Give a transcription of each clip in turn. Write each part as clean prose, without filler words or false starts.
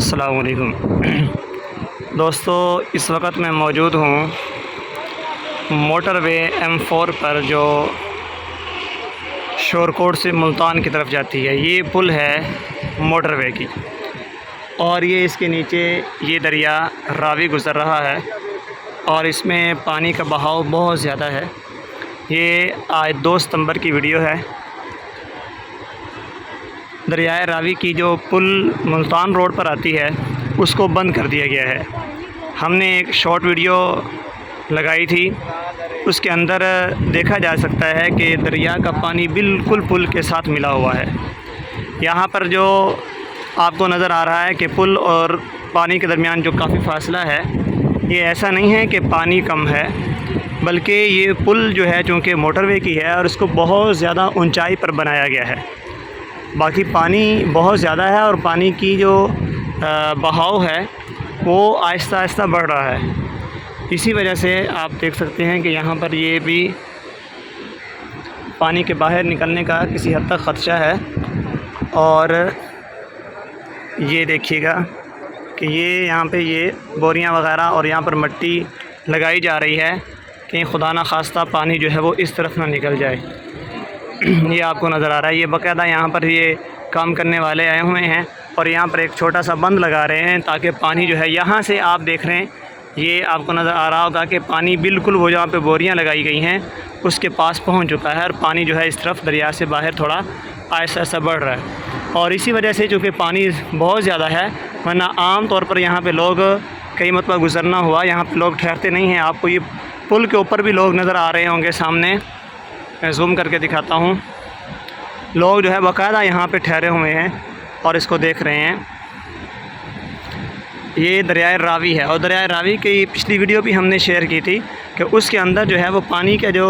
अस्सलाम वालेकुम दोस्तों, इस वक्त मैं मौजूद हूँ मोटर वे M4 पर जो शोरकोट से मुल्तान की तरफ जाती है। ये पुल है मोटर वे की और ये इसके नीचे ये दरिया रावी गुज़र रहा है और इसमें पानी का बहाव बहुत ज़्यादा है। ये आज 2 सितंबर की वीडियो है। दरियाए रावी की जो पुल मुल्तान रोड पर आती है उसको बंद कर दिया गया है। हमने एक शॉर्ट वीडियो लगाई थी, उसके अंदर देखा जा सकता है कि दरिया का पानी बिल्कुल पुल के साथ मिला हुआ है। यहाँ पर जो आपको नज़र आ रहा है कि पुल और पानी के दरमियान जो काफ़ी फासला है, ये ऐसा नहीं है कि पानी कम है, बल्कि ये पुल जो है चूँकि मोटरवे की है और इसको बहुत ज़्यादा ऊंचाई पर बनाया गया है। बाकी पानी बहुत ज़्यादा है और पानी की जो बहाव है वो आहिस्ता आहिस्ता बढ़ रहा है। इसी वजह से आप देख सकते हैं कि यहाँ पर ये भी पानी के बाहर निकलने का किसी हद तक ख़दशा है। और ये देखिएगा कि ये यहाँ पे ये बोरियाँ वग़ैरह और यहाँ पर मिट्टी लगाई जा रही है कि खुदा न खास्ता पानी जो है वो इस तरफ ना निकल जाए। ये आपको नज़र आ रहा है, ये बाकायदा यहाँ पर ये काम करने वाले आए हुए हैं और यहाँ पर एक छोटा सा बंद लगा रहे हैं ताकि पानी जो है यहाँ से आप देख रहे हैं, ये आपको नज़र आ रहा होगा कि पानी बिल्कुल वो जहाँ पे बोरियाँ लगाई गई हैं उसके पास पहुँच चुका है और पानी जो है इस तरफ दरिया से बाहर थोड़ा आहिस्ता आहिस्ता बढ़ रहा है। और इसी वजह से चूँकि पानी बहुत ज़्यादा है, वरना आम तौर पर यहाँ पे लोग कई मरतबा गुज़रना हुआ, यहाँ पे लोग ठहरते नहीं हैं। आपको ये पुल के ऊपर भी लोग नज़र आ रहे होंगे सामने, मैं ज़ूम करके दिखाता हूँ। लोग जो है बाकायदा यहाँ पे ठहरे हुए हैं और इसको देख रहे हैं। ये दरियाए रावी है और दरियाए रावी की पिछली वीडियो भी हमने शेयर की थी कि उसके अंदर जो है वो पानी का जो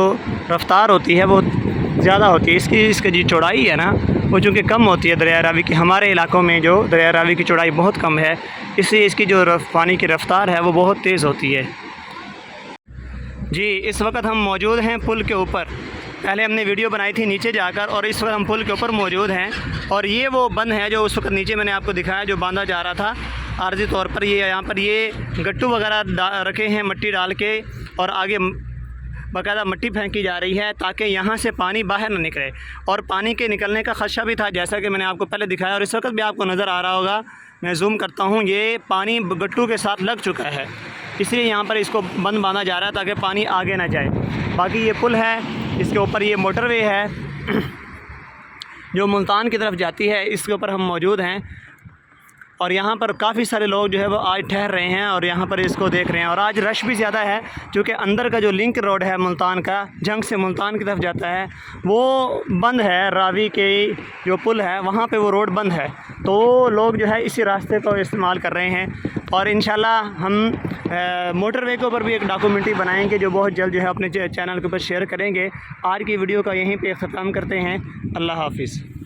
रफ़्तार होती है वो ज़्यादा होती है। इसकी जो चौड़ाई है ना वो चूँकि कम होती है दरिया रावी की। हमारे इलाकों में जो दरिया रावी की चौड़ाई बहुत कम है, इसलिए इसकी जो पानी की रफ़्तार है वो बहुत तेज़ होती है। जी, इस वक्त हम मौजूद हैं पुल के ऊपर। पहले हमने वीडियो बनाई थी नीचे जाकर और इस वक्त हम पुल के ऊपर मौजूद हैं और ये वो बंद है जो उस वक्त नीचे मैंने आपको दिखाया, जो बांधा जा रहा था आर्जी तौर पर। ये यहाँ पर ये गट्टू वगैरह रखे हैं मिट्टी डाल के और आगे बाकायदा मिट्टी फेंकी जा रही है ताकि यहाँ से पानी बाहर ना निकले। और पानी के निकलने का ख़दशा भी था, जैसा कि मैंने आपको पहले दिखाया और इस वक्त भी आपको नज़र आ रहा होगा। मैं ज़ूम करता हूँ, ये पानी गट्टू के साथ लग चुका है, इसलिए यहाँ पर इसको बंद बांधा जा रहा है ताकि पानी आगे ना जाए। बाकी ये पुल है, इसके ऊपर ये मोटरवे है जो मुल्तान की तरफ जाती है, इसके ऊपर हम मौजूद हैं और यहाँ पर काफ़ी सारे लोग जो है वो आज ठहर रहे हैं और यहाँ पर इसको देख रहे हैं। और आज रश भी ज़्यादा है क्योंकि अंदर का जो लिंक रोड है मुल्तान का, जंग से मुल्तान की तरफ जाता है, वो बंद है। रावी के जो पुल है वहाँ पे वो रोड बंद है, तो लोग जो है इसी रास्ते को इस्तेमाल कर रहे हैं। और इंशाल्लाह हम मोटरवे के ऊपर भी एक डॉक्यूमेंट्री बनाएंगे जो बहुत जल्द जो है अपने चैनल के ऊपर शेयर करेंगे। आज की वीडियो का यहीं पे ख़त्म करते हैं। अल्लाह हाफ़िज़।